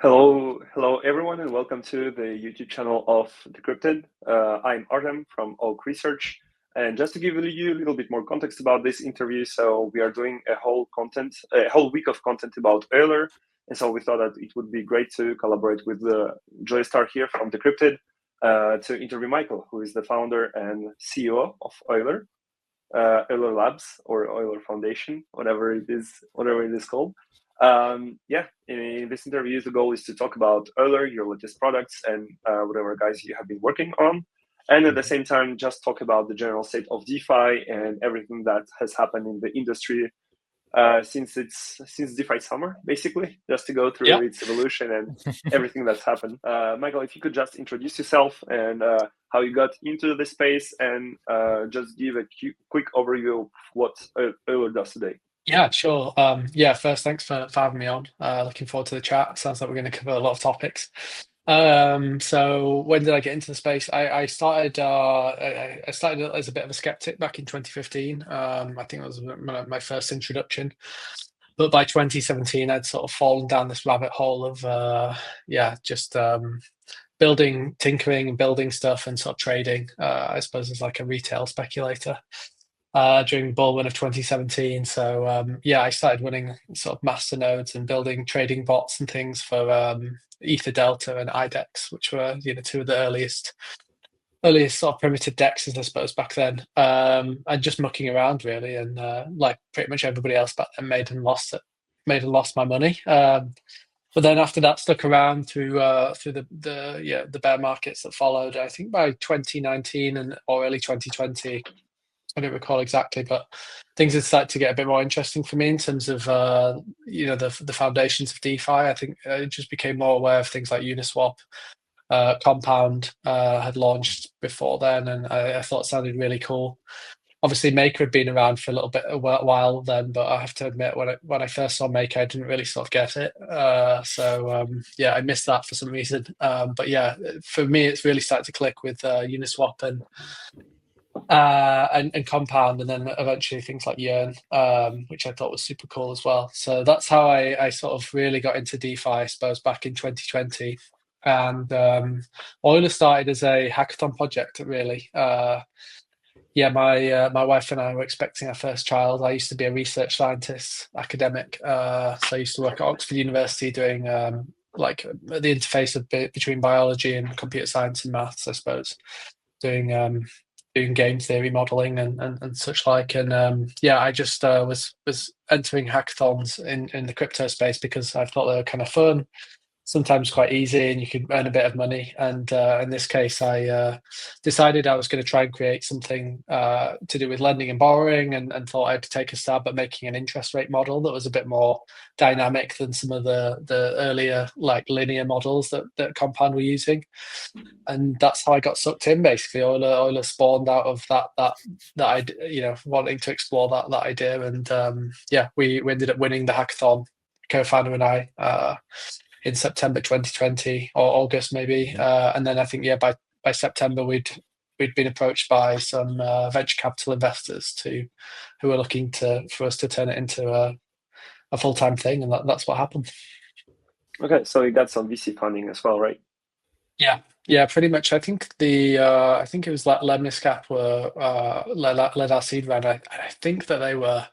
Hello everyone, and welcome to the YouTube channel of Decrypted. I'm Artem from Oak Research, and just to give you a little bit more context about this interview, so we are doing a whole week of content about Euler, and so we thought that it would be great to collaborate with Joy Star here from Decrypted to interview Michael, who is the founder and CEO of Euler, Euler Labs or Euler Foundation, whatever it is called. In this interview, the goal is to talk about Euler, your latest products, and whatever guys you have been working on. And at the same time, just talk about the general state of DeFi and everything that has happened in the industry since DeFi summer, basically, just to go through its evolution and everything that's happened. Michael, if you could just introduce yourself and how you got into the space, and just give a quick overview of what Euler does today. Yeah, sure. First, thanks for having me on. Looking forward to the chat. Sounds like we're going to cover a lot of topics. So when did I get into the space? I started as a bit of a skeptic back in 2015. I think it was my first introduction. But by 2017, I'd sort of fallen down this rabbit hole of just tinkering and building stuff and sort of trading, I suppose, as like a retail speculator. During the bull run of 2017. So I started running sort of master nodes and building trading bots and things for Ether Delta and IDEX, which were two of the earliest sort of primitive dexes, I suppose, back then. And just mucking around really, and like pretty much everybody else back then, made and lost my money. But then after that, stuck around through the bear markets that followed. I think by 2019 or early 2020. I don't recall exactly, but things had started to get a bit more interesting for me in terms of the foundations of DeFi. I think I just became more aware of things like Uniswap, Compound had launched before then, and I thought it sounded really cool. Obviously, Maker had been around for a while then, but I have to admit, when I first saw Maker, I didn't really sort of get it. I missed that for some reason. But yeah, for me, it's really started to click with Uniswap and Compound, and then eventually things like Yearn, which I thought was super cool as well. So that's how I sort of really got into DeFi, I suppose, back in 2020. And Euler started as a hackathon project, really. My wife and I were expecting our first child. I used to be a research scientist, academic. So I used to work at Oxford University doing like the interface between biology and computer science and maths, I suppose, doing game theory modeling and such like. And I just was entering hackathons in the crypto space because I thought they were kind of fun, sometimes quite easy, and you could earn a bit of money. And in this case, I decided I was going to try and create something to do with lending and borrowing, and thought I'd take a stab at making an interest rate model that was a bit more dynamic than some of the earlier like linear models that Compound were using. And that's how I got sucked in. Basically, Euler spawned out of that idea, wanting to explore that idea, and we ended up winning the hackathon, co-founder and I, in September 2020 or August maybe, and then I think by September we'd been approached by some venture capital investors who were looking for us to turn it into a full-time thing, and that's what happened. Okay, so you got some VC funding as well, right? Yeah, pretty much. I think I think it was like Lemniscap led our seed round. I think that they were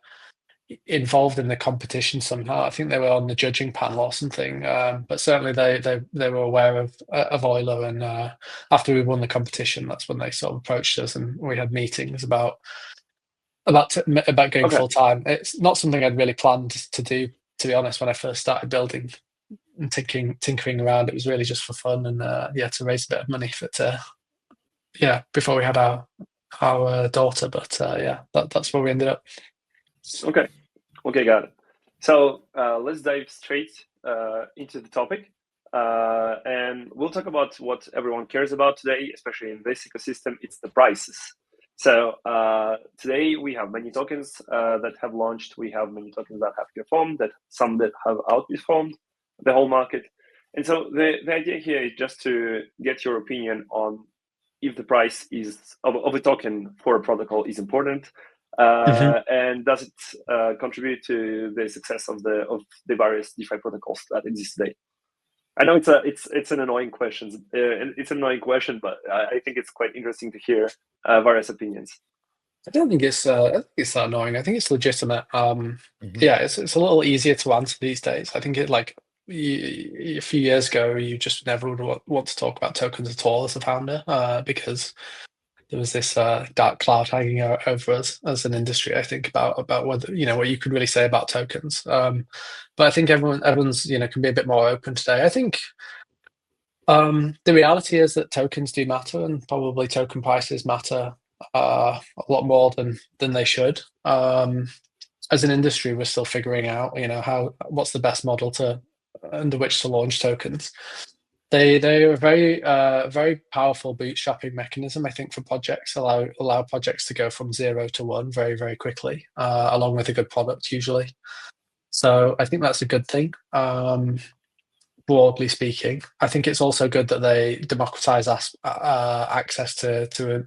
involved in the competition somehow. I think they were on the judging panel or something. But certainly they were aware of Euler, and after we won the competition, that's when they sort of approached us, and we had meetings about going full time. It's not something I'd really planned to do, to be honest. When I first started building and tinkering around, it was really just for fun, and to raise a bit of money before we had our daughter. But that's where we ended up. Okay, got it. So let's dive straight into the topic, and we'll talk about what everyone cares about today, especially in this ecosystem. It's the prices. So today we have many tokens that have launched. We have many tokens that have performed, some that have outperformed the whole market. And so the idea here is just to get your opinion on if the price of a token for a protocol is important, and does it contribute to the success of the various DeFi protocols that exist today. I know it's an annoying question. It's an annoying question, but I think it's quite interesting to hear various opinions. I don't think it's that annoying. I think it's legitimate. Yeah, it's a little easier to answer these days. I think it like a few years ago, you just never would want to talk about tokens at all as a founder because there was this dark cloud hanging over us as an industry. I think about whether what you could really say about tokens. But I think everyone's can be a bit more open today. I think the reality is that tokens do matter, and probably token prices matter a lot more than they should. As an industry, we're still figuring out what's the best model under which to launch tokens. They are a very powerful bootstrapping mechanism, I think, for projects. Allow projects to go from 0 to 1 very, very quickly, along with a good product usually. So I think that's a good thing. Broadly speaking, I think it's also good that they democratize access to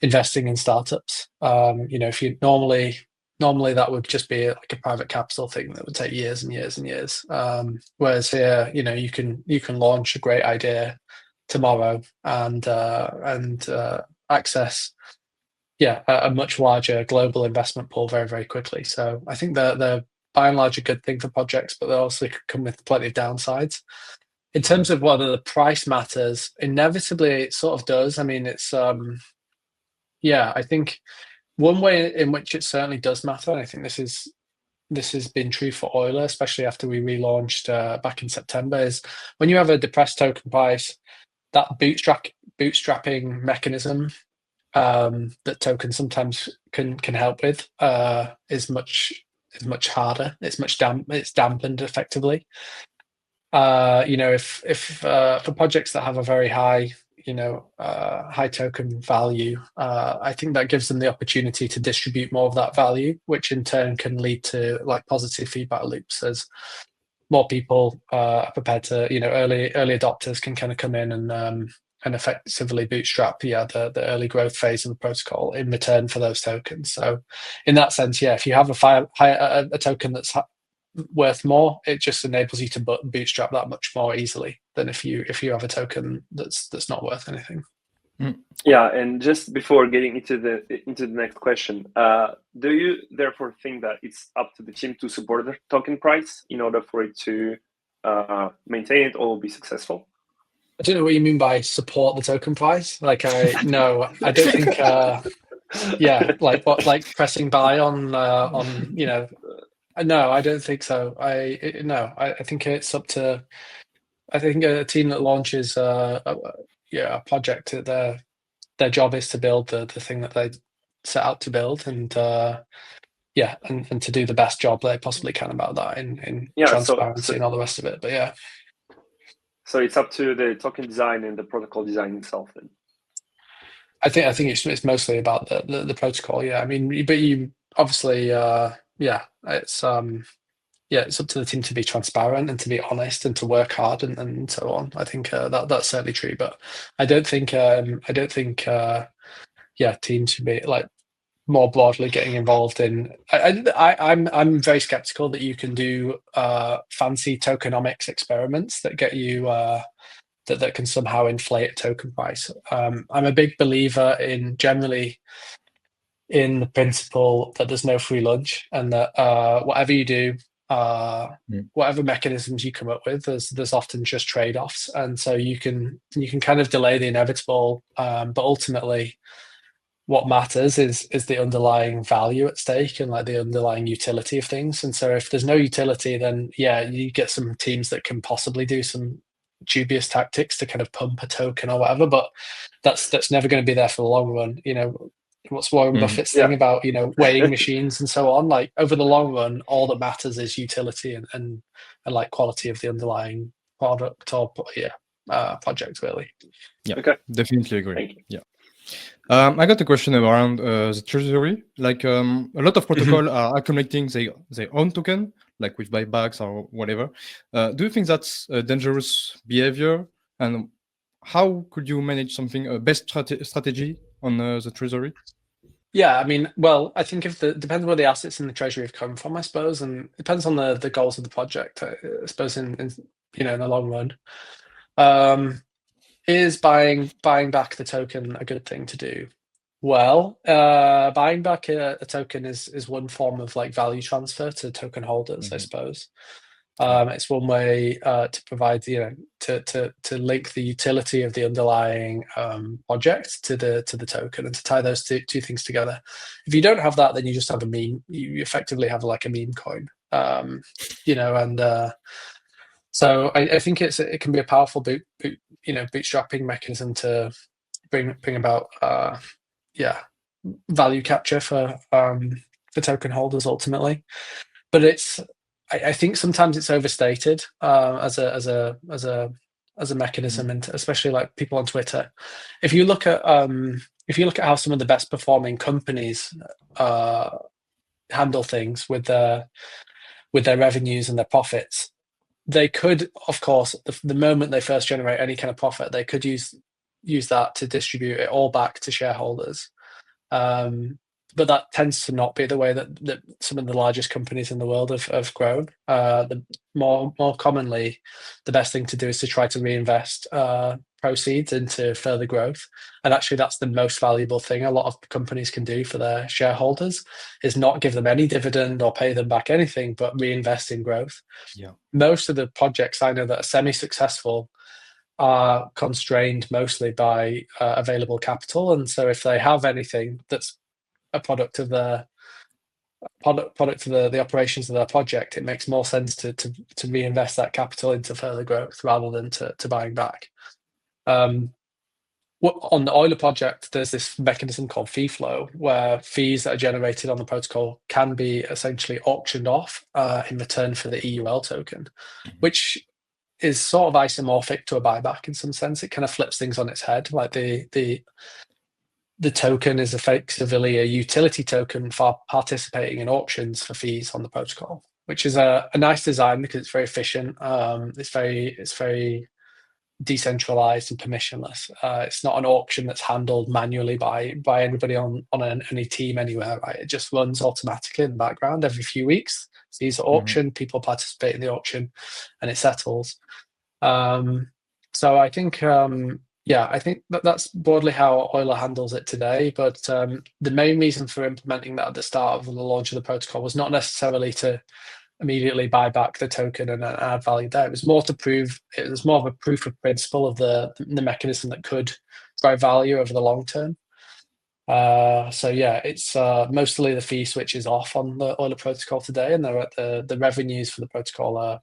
investing in startups. If you normally that would just be like a private capital thing that would take years and years and years. Whereas here, you can launch a great idea tomorrow and access a much larger global investment pool very, very quickly. So I think they're by and large a good thing for projects, but they also come with plenty of downsides. In terms of whether the price matters, inevitably it sort of does. I mean, it's I think one way in which it certainly does matter, and I think this has been true for Euler, especially after we relaunched back in September, is when you have a depressed token price, that bootstrapping mechanism that tokens sometimes can help with is much harder. It's dampened effectively. If for projects that have a very high high token value, I think that gives them the opportunity to distribute more of that value, which in turn can lead to like positive feedback loops as more people are prepared to, early adopters can kind of come in and effectively bootstrap the early growth phase of the protocol in return for those tokens. So in that sense, if you have a token that's worth more, it just enables you to bootstrap that much more easily than if you have a token that's not worth anything. Yeah, and just before getting into the next question, do you therefore think that it's up to the team to support the token price in order for it to maintain it or be successful? I don't know what you mean by support the token price. I don't think. Like pressing buy on. No, I don't think so. I think it's up to. I think a team that launches a project, their job is to build the thing that they set out to build, and and to do the best job they possibly can about that in transparency and all the rest of it. But yeah. So it's up to the token design and the protocol design itself then. I think it's mostly about the protocol. Yeah, I mean, but you obviously, it's it's up to the team to be transparent and to be honest and to work hard and so on. I think that's certainly true, but I don't think teams should be like more broadly getting involved in. I'm very skeptical that you can do fancy tokenomics experiments that get you that can somehow inflate a token price. I'm a big believer generally in the principle that there's no free lunch, and that whatever you do, whatever mechanisms you come up with, there's often just trade-offs, and so you can kind of delay the inevitable, but ultimately what matters is the underlying value at stake and like the underlying utility of things. And so if there's no utility, then you get some teams that can possibly do some dubious tactics to kind of pump a token or whatever, but that's never going to be there for the long run. What's Warren Buffett's thing about weighing machines and so on? Like over the long run, all that matters is utility and like quality of the underlying product or project, really. Yeah, okay. Definitely agree. Yeah. I got a question around the treasury. Like a lot of protocol are accumulating their own token, like with buybacks or whatever. Do you think that's a dangerous behavior? And how could you manage something, a best strategy on the treasury? Yeah, I mean, well, I think if depends where the assets in the treasury have come from, I suppose, and it depends on the goals of the project. I suppose in in the long run, is buying back the token a good thing to do? Well, buying back a token is one form of like value transfer to token holders, I suppose. It's one way to provide, to link the utility of the underlying project to the token, and to tie those two things together. If you don't have that, then you just have a meme. You effectively have like a meme coin, and so I think it can be a powerful bootstrapping mechanism to bring about value capture for token holders ultimately. But I think sometimes it's overstated as a mechanism, and especially like people on Twitter. If you look at how some of the best performing companies handle things with their revenues and their profits, they could, of course, the moment they first generate any kind of profit, they could use that to distribute it all back to shareholders. But that tends to not be the way that some of the largest companies in the world have grown. The more commonly, the best thing to do is to try to reinvest proceeds into further growth. And actually, that's the most valuable thing a lot of companies can do for their shareholders, is not give them any dividend or pay them back anything, but reinvest in growth. Yeah. Most of the projects I know that are semi-successful are constrained mostly by available capital. And so if they have anything that's a product of the operations of their project, it makes more sense to reinvest that capital into further growth rather than to buying back. On the Euler project, there's this mechanism called fee flow, where fees that are generated on the protocol can be essentially auctioned off in return for the EUL token, which is sort of isomorphic to a buyback in some sense. It kind of flips things on its head. Like the token is effectively a utility token for participating in auctions for fees on the protocol, which is a nice design because it's very efficient. It's very decentralized and permissionless. It's not an auction that's handled manually by anybody on any team anywhere. Right? It just runs automatically in the background every few weeks. Fees are auctioned, people participate in the auction, and it settles. So I think. I think that's broadly how Euler handles it today. But the main reason for implementing that at the start of the launch of the protocol was not necessarily to immediately buy back the token and add value there. It was more of a proof of principle of the mechanism that could drive value over the long term. It's mostly the fee switch is off on the Euler protocol today, and they're at the revenues for the protocol are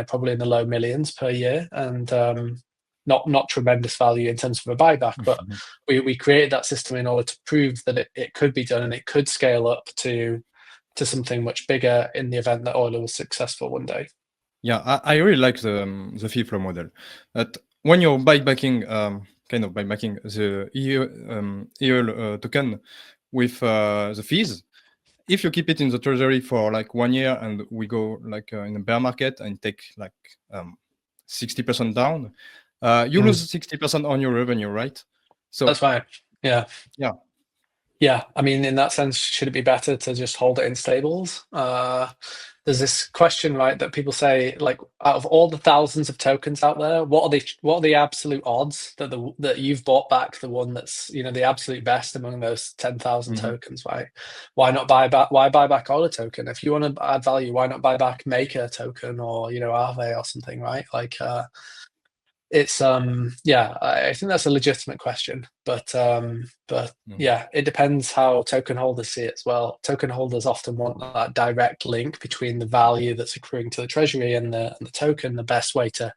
probably in the low millions per year, and not tremendous value in terms of a buyback, but we created that system in order to prove that it could be done and it could scale up to something much bigger in the event that Euler was successful one day. Yeah, I really like the fee flow model. But when you're buybacking, the EUL token with the fees, if you keep it in the treasury for like 1 year and we go like in a bear market and take like 60% down, you lose 60% on your revenue, right? So that's fine. Yeah. Yeah. Yeah. I mean, in that sense, should it be better to just hold it in stables? There's this question, right, that people say, like, out of all the thousands of tokens out there, what are the absolute odds that you've bought back the one that's the absolute best among those 10,000 tokens, right? Why not buy back Euler token? If you want to add value, why not buy back Maker token or Aave or something, right? Like it's I think that's a legitimate question, but it depends how token holders see it as well. Token holders often want that direct link between the value that's accruing to the treasury and the token. The best way to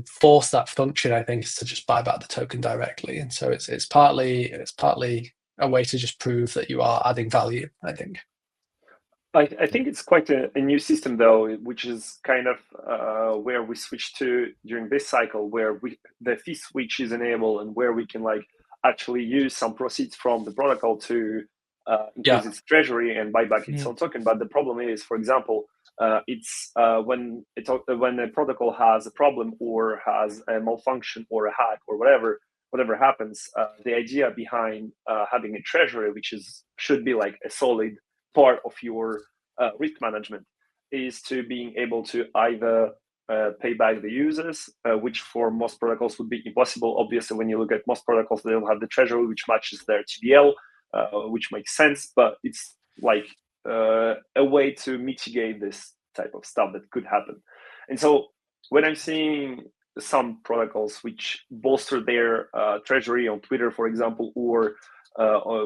force that function, I think, is to just buy back the token directly, and so it's partly a way to just prove that you are adding value, I think. I think it's quite a new system, though, which is kind of where we switch to during this cycle, where the fee switch is enabled and where we can like actually use some proceeds from the protocol to increase its treasury and buy back its own token. But the problem is, for example, it's when a protocol has a problem or has a malfunction or a hack or whatever, whatever happens, the idea behind having a treasury, which should be like a solid part of your risk management, is to being able to either pay back the users, which for most protocols would be impossible. Obviously, when you look at most protocols, they don't have the treasury, which matches their TVL, which makes sense, but it's like a way to mitigate this type of stuff that could happen. And so when I'm seeing some protocols which bolster their treasury on Twitter, for example, or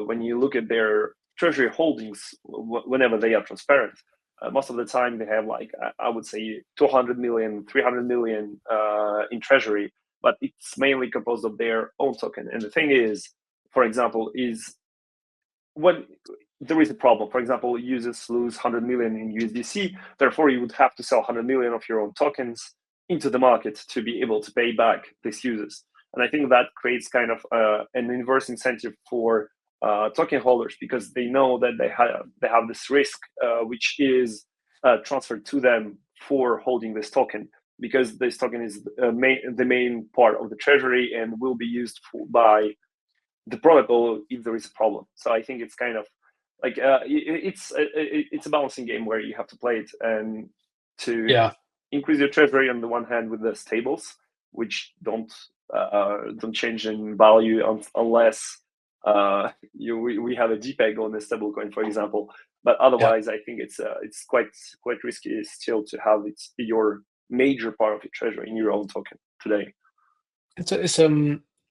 when you look at their treasury holdings, whenever they are transparent, most of the time they have like, I would say 200 million, 300 million in treasury, but it's mainly composed of their own token. And the thing is, for example, is when there is a problem, for example, users lose 100 million in USDC, therefore you would have to sell 100 million of your own tokens into the market to be able to pay back these users. And I think that creates kind of an inverse incentive for token holders, because they know that they have this risk which is transferred to them for holding this token, because this token is the main part of the treasury and will be used by the protocol if there is a problem. So I think it's kind of like it's a balancing game where you have to play it and to increase your treasury on the one hand with the stables, which don't change in value unless we have a JPEG on the stablecoin, for example. But otherwise, I think it's quite risky still to have your major part of your treasury in your own token today. It's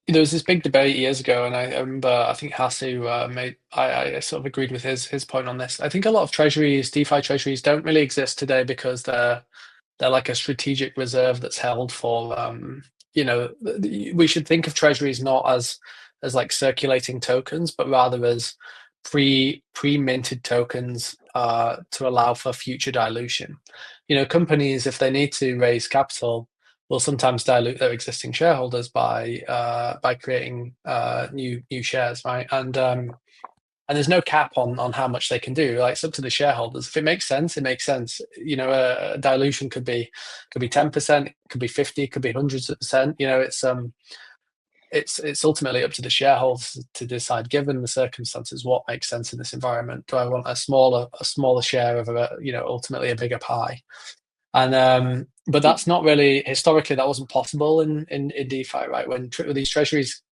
there was this big debate years ago, and I remember I think Hasu made I sort of agreed with his point on this. I think a lot of treasuries, DeFi treasuries, don't really exist today because they're like a strategic reserve that's held for we should think of treasuries not as like circulating tokens, but rather as pre-minted tokens to allow for future dilution. Companies, if they need to raise capital, will sometimes dilute their existing shareholders by creating new shares, right? And there's no cap on how much they can do. Like, it's up to the shareholders. If it makes sense, it makes sense. A dilution could be 10%, could be 50, could be hundreds of percent. It's ultimately up to the shareholders to decide, given the circumstances, what makes sense in this environment. Do I want a smaller share of ultimately a bigger pie? And but that's not really, historically, that wasn't possible in DeFi, right? When these treasuries,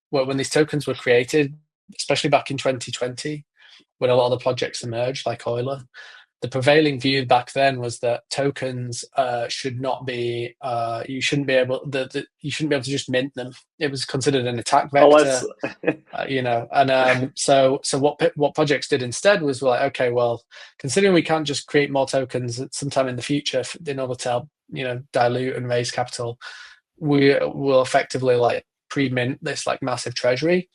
when these tokens were created, especially back in 2020, when a lot of the projects emerged, like Euler, the prevailing view back then was that tokens should not be you shouldn't be able to just mint them. It was considered an attack vector. So what projects did instead was like, okay, well, considering we can't just create more tokens sometime in the future in order to help dilute and raise capital, we will effectively like pre-mint this like massive treasury.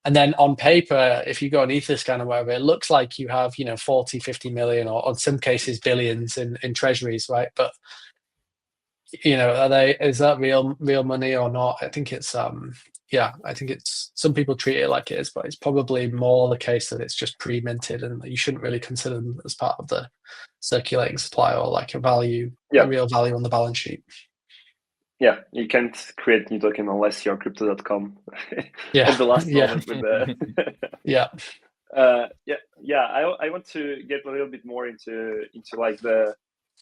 And then on paper, if you go on Etherscan or whatever, it looks like you have 40, 50 million, or in some cases billions in treasuries, right? But is that real money or not? I think it's I think it's, some people treat it like it is, but it's probably more the case that it's just pre-minted, and you shouldn't really consider them as part of the circulating supply or like a real value on the balance sheet. Yeah, you can't create new token unless you're crypto.com. Yeah. At the last moment with the I want to get a little bit more into like the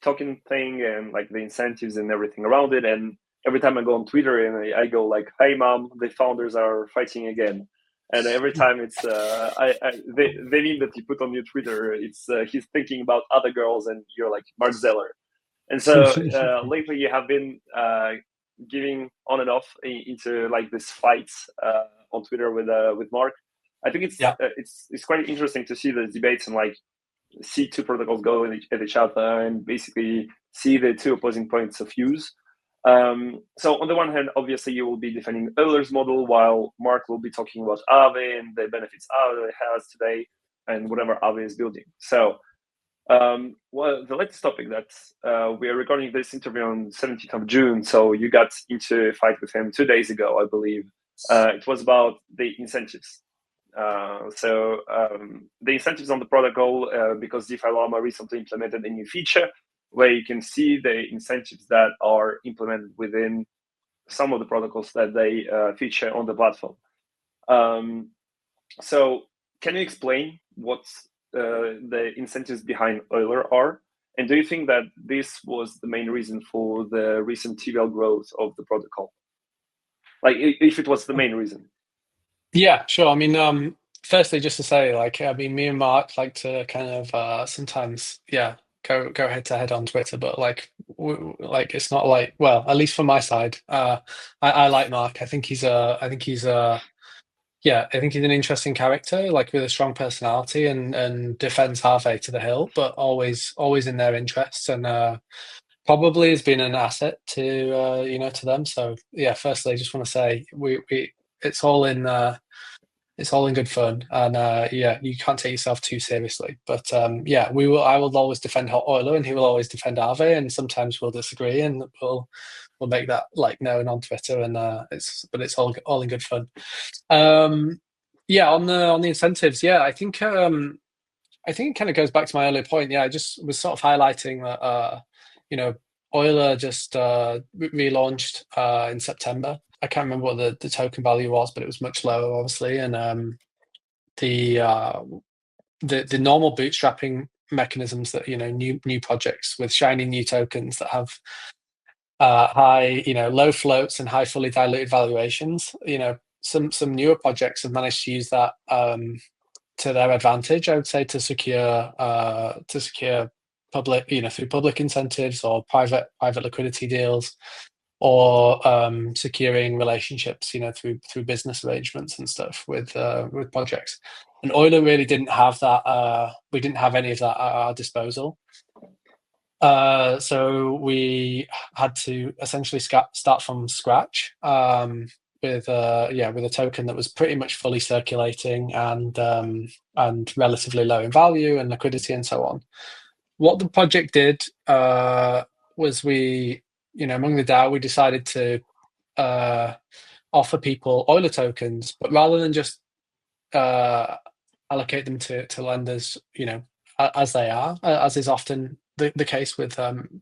token thing and like the incentives and everything around it. And every time I go on Twitter and I go like, "Hey mom, the founders are fighting again." And every time it's the meme that you put on your Twitter, it's he's thinking about other girls and you're like Mark Zeller. And so lately you have been giving on and off into like this fights on Twitter with Mark. I think it's quite interesting to see the debates and like see two protocols go at each other and basically see the two opposing points of views. So on the one hand, obviously you will be defending Euler's model, while Mark will be talking about Aave and the benefits Aave has today and whatever Aave is building. So well, the latest topic that we are recording this interview on 17th of June. So you got into a fight with him 2 days ago, I believe. It was about the incentives. The incentives on the protocol, because DeFi Llama recently implemented a new feature where you can see the incentives that are implemented within some of the protocols that they feature on the platform. So can you explain what the incentives behind Euler are? And do you think that this was the main reason for the recent TVL growth of the protocol? Like, if it was the main reason? Yeah, sure. I mean, firstly, just to say, like, I mean, me and Mark like to kind of sometimes, go head to head on Twitter, but like, it's not like, well, at least from my side, I like Mark. I think he's an interesting character, like with a strong personality, and defends Aave to the hill, but always in their interests, and probably has been an asset to to them. So yeah, firstly, I just want to say we it's all in good fun, and you can't take yourself too seriously. But I will always defend Euler, and he will always defend Aave, and sometimes we'll disagree, and we'll make that like known on Twitter, and it's all in good fun. On the incentives, I think it kind of goes back to my earlier point. I just was sort of highlighting that Euler just relaunched in September. I can't remember what the token value was, but it was much lower, obviously. And the normal bootstrapping mechanisms that new projects with shiny new tokens that have high low floats and high fully diluted valuations. Some newer projects have managed to use that to their advantage, I would say, to secure public, through public incentives or private liquidity deals, or securing relationships, through business arrangements and stuff with projects. And Euler really didn't have that. We didn't have any of that at our disposal. So we had to essentially start from scratch with a token that was pretty much fully circulating and relatively low in value and liquidity and so on. What the project did was we, among the DAO, we decided to offer people Euler tokens, but rather than just allocate them to lenders, as they are, as is often the case with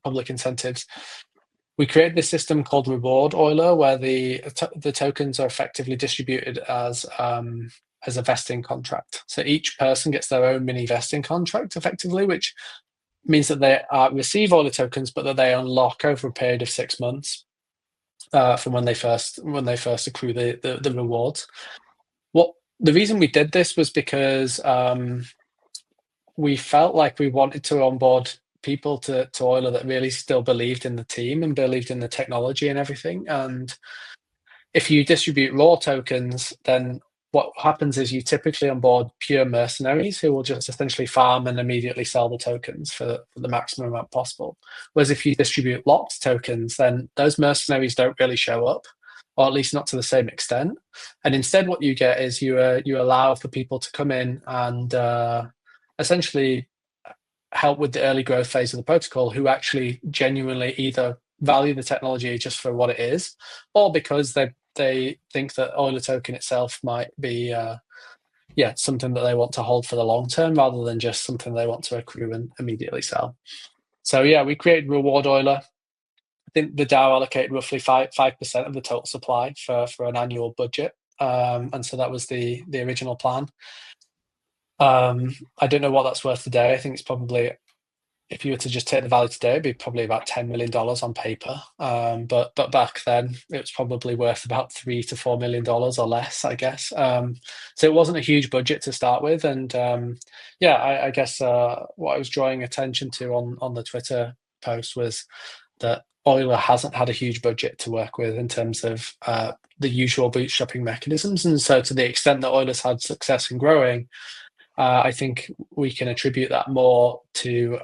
public incentives. We created this system called Reward Euler, where the tokens are effectively distributed as a vesting contract. So each person gets their own mini vesting contract, effectively, which means that they receive Euler tokens, but that they unlock over a period of 6 months from when they first accrue the rewards. The reason we did this was because we felt like we wanted to onboard people to Euler that really still believed in the team and believed in the technology and everything. And if you distribute raw tokens, then what happens is you typically onboard pure mercenaries who will just essentially farm and immediately sell the tokens for the maximum amount possible. Whereas if you distribute locked tokens, then those mercenaries don't really show up, or at least not to the same extent. And instead what you get is you allow for people to come in and essentially help with the early growth phase of the protocol, who actually genuinely either value the technology just for what it is, or because they think that Euler token itself might be something that they want to hold for the long term, rather than just something they want to accrue and immediately sell. So we created Reward Euler. I think the DAO allocated roughly 5% of the total supply for an annual budget, and so that was the original plan. I don't know what that's worth today. I think it's probably, if you were to just take the value today, it'd be probably about $10 million on paper. But back then it was probably worth about $3 to $4 million or less, I guess. So it wasn't a huge budget to start with. And I guess what I was drawing attention to on the Twitter post was that Euler hasn't had a huge budget to work with in terms of the usual bootstrapping mechanisms. And so to the extent that Euler's had success in growing, I think we can attribute that more to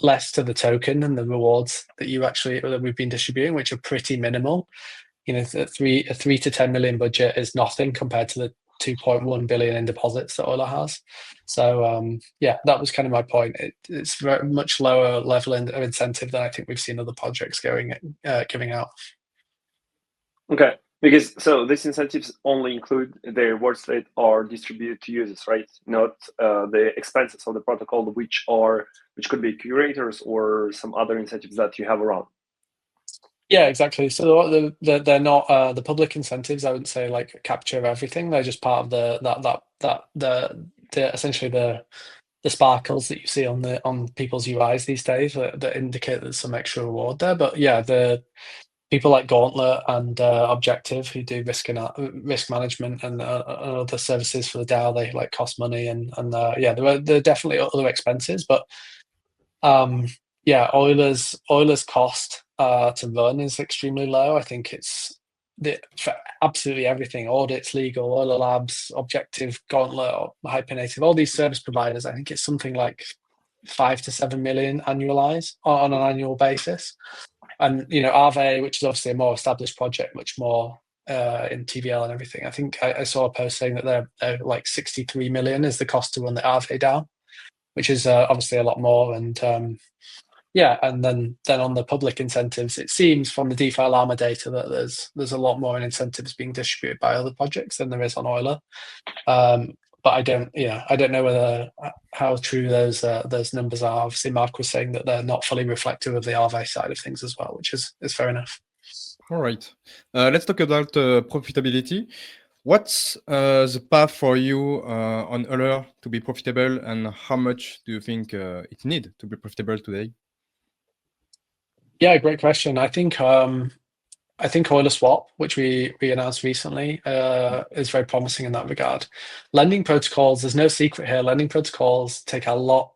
less to the token and the rewards that we've been distributing, which are pretty minimal. A 3 to 10 million budget is nothing compared to the 2.1 billion in deposits that Euler has. So that was kind of my point. It's very much lower level of incentive than I think we've seen other projects giving out. Okay. Because these incentives only include the rewards that are distributed to users, right? Not the expenses of the protocol, which could be curators or some other incentives that you have around. Yeah, exactly. So they're not the public incentives. I wouldn't say like capture everything. They're just part of the essentially the sparkles that you see on people's UIs these days that indicate there's some extra reward there. But yeah, the people like Gauntlet and Objective who do risk management and other services for the DAO, they like cost money and yeah, there are definitely other expenses, but yeah, Euler's cost to run is extremely low. I think it's for absolutely everything: audits, legal, Euler Labs, Objective, Gauntlet, or Hypernative, all these service providers. I think it's something like 5 to 7 million annualized on an annual basis. And Aave, which is obviously a more established project, much more in TVL and everything. I think I saw a post saying that they're like 63 million is the cost to run the Aave DAO, which is obviously a lot more. And yeah, and then on the public incentives, it seems from the DeFi Llama data that there's a lot more in incentives being distributed by other projects than there is on Euler. But I don't know how true those numbers are. Obviously, Mark was saying that they're not fully reflective of the Aave side of things as well, which is fair enough. All right. Let's talk about profitability. What's the path for you on Euler to be profitable, and how much do you think it need to be profitable today? Yeah, great question. I think Euler Swap, which we announced recently, is very promising in that regard. Lending protocols, there's no secret here. Lending protocols take a lot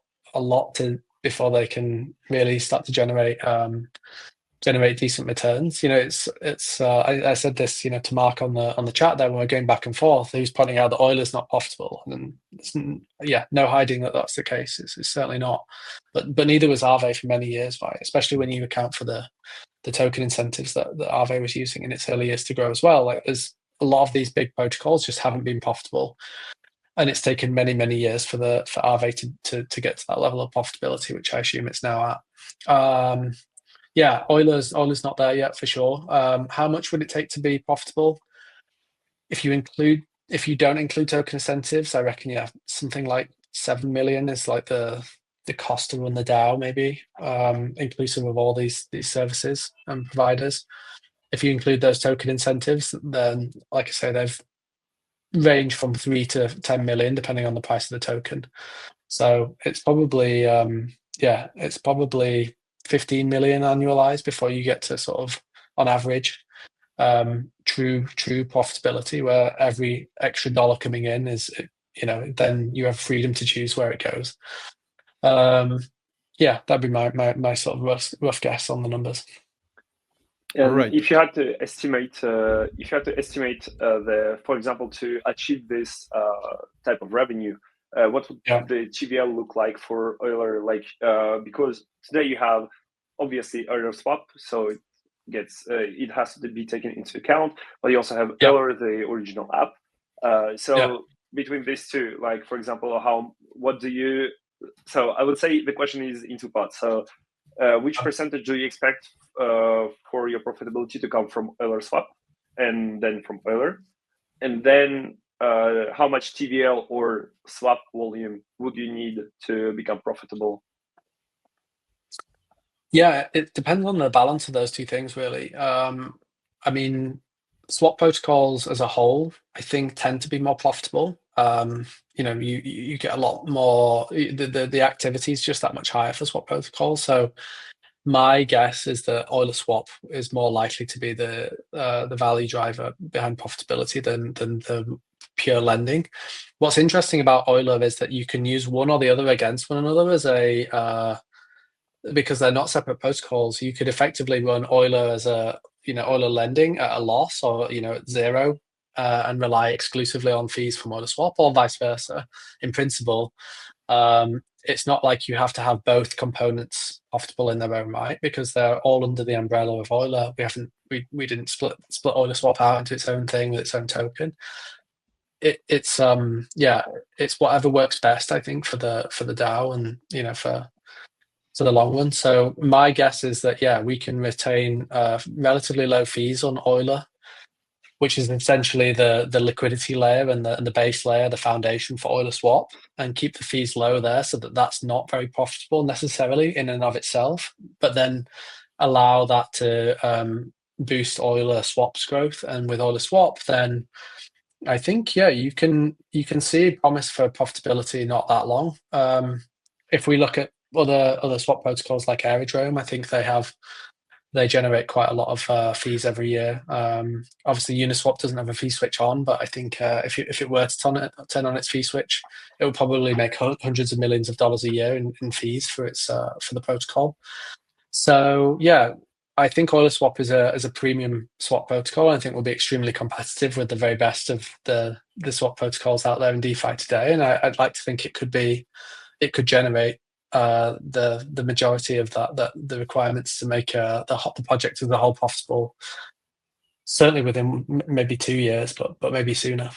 before they can really start to generate decent returns. I said this to Mark on the chat there when we're going back and forth. He was pointing out that Euler's not profitable, and no hiding that that's the case. It's certainly not. But neither was Aave for many years, right? Especially when you account for the token incentives that Aave was using in its early years to grow as well. Like there's a lot of these big protocols just haven't been profitable, and it's taken many years for Aave to get to that level of profitability, which I assume it's now at. Yeah, Euler's not there yet for sure. How much would it take to be profitable? If you don't include token incentives, I reckon something like 7 million is like the cost to run the DAO, maybe, inclusive of all these services and providers. If you include those token incentives, then like I say, they've ranged from 3 to 10 million depending on the price of the token. So it's probably 15 million annualized before you get to sort of, on average, true profitability, where every extra dollar coming in is, then you have freedom to choose where it goes. Yeah, that'd be my sort of rough guess on the numbers. And Right. if you had to estimate, for example, to achieve this type of revenue, what would the TVL look like for Euler? Because today you have obviously Euler Swap, so it has to be taken into account, but you also have Euler, the original app. Between these two, like for example, so I would say the question is in two parts. So which percentage do you expect for your profitability to come from Euler Swap and then from Euler? And then how much TVL or swap volume would you need to become profitable? Yeah, it depends on the balance of those two things, really. I mean, swap protocols as a whole, I think, tend to be more profitable. You get a lot more, the activity is just that much higher for swap protocols. So my guess is that Euler Swap is more likely to be the value driver behind profitability than the pure lending. What's interesting about Euler is that you can use one or the other against one another as because they're not separate protocols. You could effectively run Euler as Euler lending at a loss or at zero, and rely exclusively on fees from Euler Swap, or vice versa. In principle, it's not like you have to have both components profitable in their own right, because they're all under the umbrella of Euler. We didn't split Euler Swap out into its own thing with its own token. It's whatever works best, I think, for the DAO and for the long run. So my guess is that we can retain relatively low fees on Euler, which is essentially the liquidity layer and the base layer, the foundation for Euler Swap, and keep the fees low there, so that's not very profitable necessarily in and of itself. But then allow that to boost Euler Swap's growth. And with Euler Swap, then I think you can see promise for profitability not that long. If we look at other swap protocols like Aerodrome, I think they generate quite a lot of fees every year. Obviously, Uniswap doesn't have a fee switch on, but I think if it were to turn on its fee switch, it would probably make hundreds of millions of dollars a year in fees for the protocol. So I think Euler Swap is a premium swap protocol. I think will be extremely competitive with the very best of the swap protocols out there in DeFi today. And I'd like to think it could generate the majority of the requirements to make the project as a whole profitable. Certainly within maybe 2 years, but maybe sooner.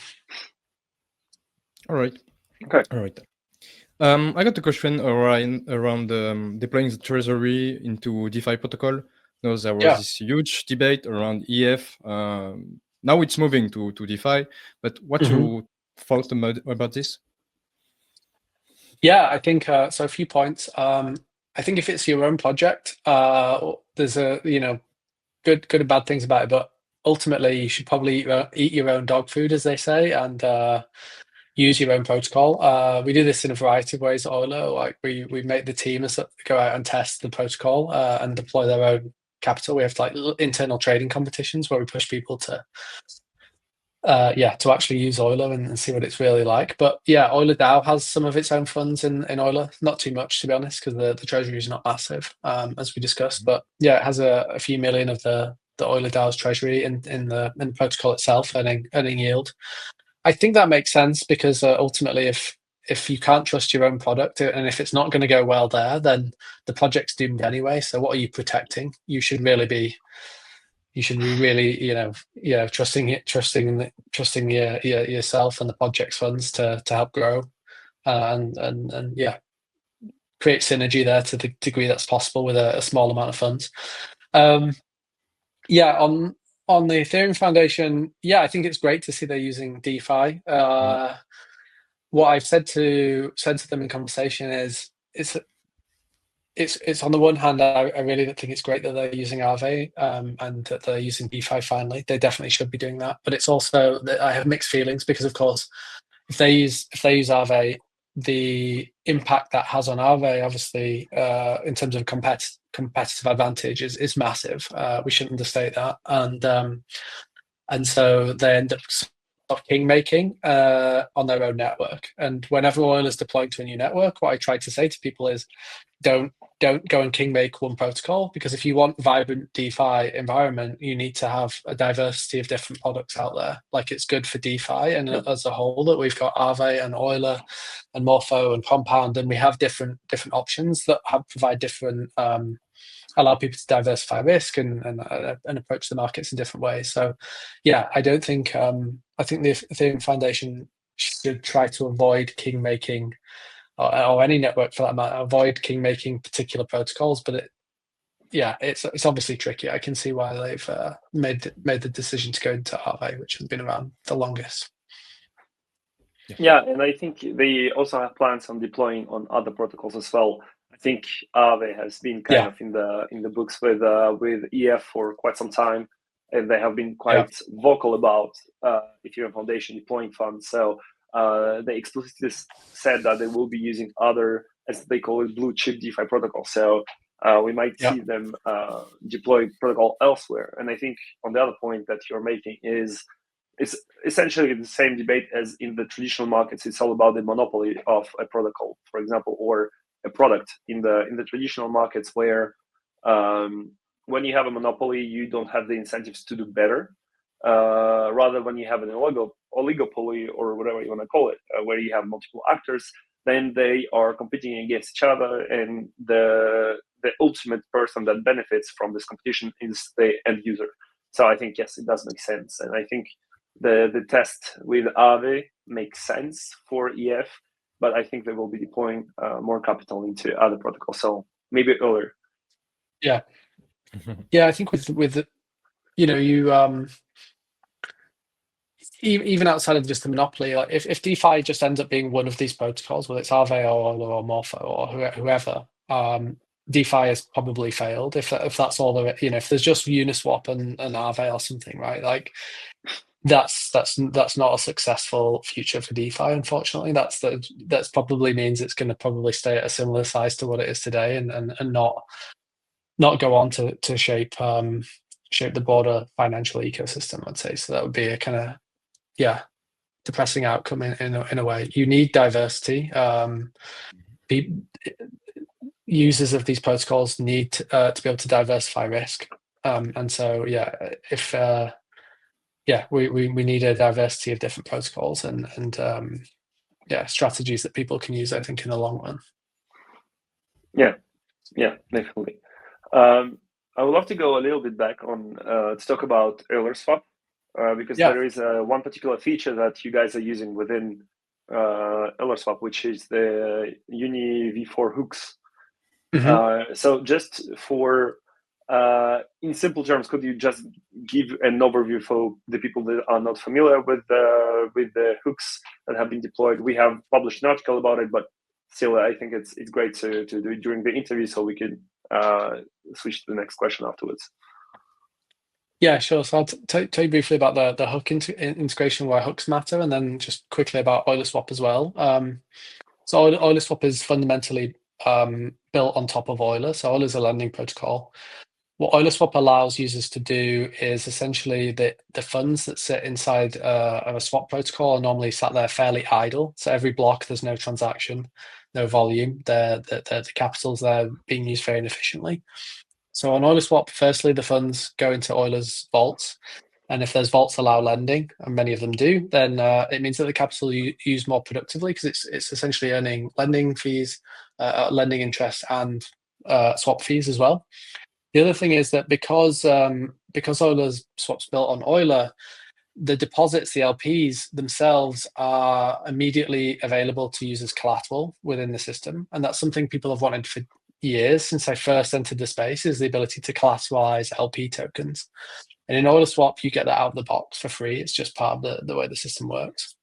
All right. Okay. All right. I got a question around deploying the Treasury into DeFi protocol. There was this huge debate around EF. Now it's moving to DeFi, but what you thought about this? Yeah, I think so. A few points. I think if it's your own project, there's good and bad things about it, but ultimately you should probably eat your own dog food, as they say, and use your own protocol. We do this in a variety of ways at Euler. Like we make the team go out and test the protocol and deploy their own capital. We have like internal trading competitions where we push people to actually use Euler and see what it's really like. But Euler DAO has some of its own funds in Euler, not too much to be honest, because the treasury is not massive, as we discussed. But it has a few million of the Euler DAO's treasury in the protocol itself, earning yield. I think that makes sense because ultimately, if you can't trust your own product and if it's not going to go well there, then the project's doomed anyway. So what are you protecting? You should really be trusting yourself and the project's funds to help grow and create synergy there to the degree that's possible with a small amount of funds. On the Ethereum Foundation, I think it's great to see they're using DeFi. What I've said to them in conversation is it's on the one hand, I really don't think it's great that they're using Aave and that they're using DeFi finally. They definitely should be doing that. But it's also that I have mixed feelings because, of course, if they use Aave, the impact that has on Aave, obviously, in terms of competitive advantage is massive. We shouldn't understate that. And so they end up king making on their own network. And whenever Euler is deploying to a new network, what I try to say to people is don't go and king make one protocol, because if you want vibrant DeFi environment, you need to have a diversity of different products out there. Like it's good for DeFi and as a whole that we've got Aave and Euler and Morpho and Compound, and we have different options that provide different allow people to diversify risk and approach the markets in different ways. So I don't think I think the Ethereum Foundation should try to avoid king making, or any network for that matter, avoid king making particular protocols. But it's obviously tricky. I can see why they've made the decision to go into Aave, which has been around the longest. Yeah, and I think they also have plans on deploying on other protocols as well. I think Aave has been kind of in the books with EF for quite some time, and they have been quite vocal about Ethereum Foundation deploying funds. So they explicitly said that they will be using other, as they call it, blue chip DeFi protocols. So we might see them deploy protocol elsewhere. And I think on the other point that you're making is it's essentially the same debate as in the traditional markets. It's all about the monopoly of a protocol, for example, or a product in the traditional markets where when you have a monopoly, you don't have the incentives to do better. Rather, when you have an oligopoly or whatever you want to call it, where you have multiple actors, then they are competing against each other, and the ultimate person that benefits from this competition is the end user. So I think, yes, it does make sense. And I think the test with Aave makes sense for EF, but I think they will be deploying more capital into other protocols. So maybe earlier. Yeah. I think with you even outside of just the monopoly, like if DeFi just ends up being one of these protocols, whether it's Aave or Morpho or whoever, DeFi has probably failed if that's all there. If there's just Uniswap and Aave or something, right? Like that's not a successful future for DeFi. Unfortunately, that's probably means it's going to probably stay at a similar size to what it is today, and not go on to shape the broader financial ecosystem, I'd say. So that would be a kind of depressing outcome in a way. You need diversity. Users of these protocols need to be able to diversify risk, and so if we need a diversity of different protocols and strategies that people can use, I think, in the long run. Yeah, definitely. I would love to go a little bit back on to talk about Euler Swap, because there is one particular feature that you guys are using within Euler Swap, which is the Uni v4 hooks. So just for in simple terms, could you just give an overview for the people that are not familiar with the hooks that have been deployed? We have published an article about it, but still, I think it's great to do it during the interview, so we can switch to the next question afterwards. Yeah, sure. So I'll tell you briefly about the hook integration, why hooks matter, and then just quickly about Euler Swap as well. So Euler Swap is fundamentally built on top of Euler. So Euler is a lending protocol. What Euler Swap allows users to do is essentially the funds that sit inside of a swap protocol are normally sat there fairly idle. So every block, there's no transaction, no volume. The capital's there being used very inefficiently. So on Euler Swap, firstly, the funds go into Euler's vaults. And if those vaults allow lending, and many of them do, then it means that the capital used more productively, because it's essentially earning lending fees, lending interest, and swap fees as well. The other thing is that because Euler's Swap's built on Euler, the deposits, the LPs themselves, are immediately available to use as collateral within the system. And that's something people have wanted for years since I first entered the space, is the ability to collateralize LP tokens. And in Euler Swap, you get that out of the box for free. It's just part of the way the system works.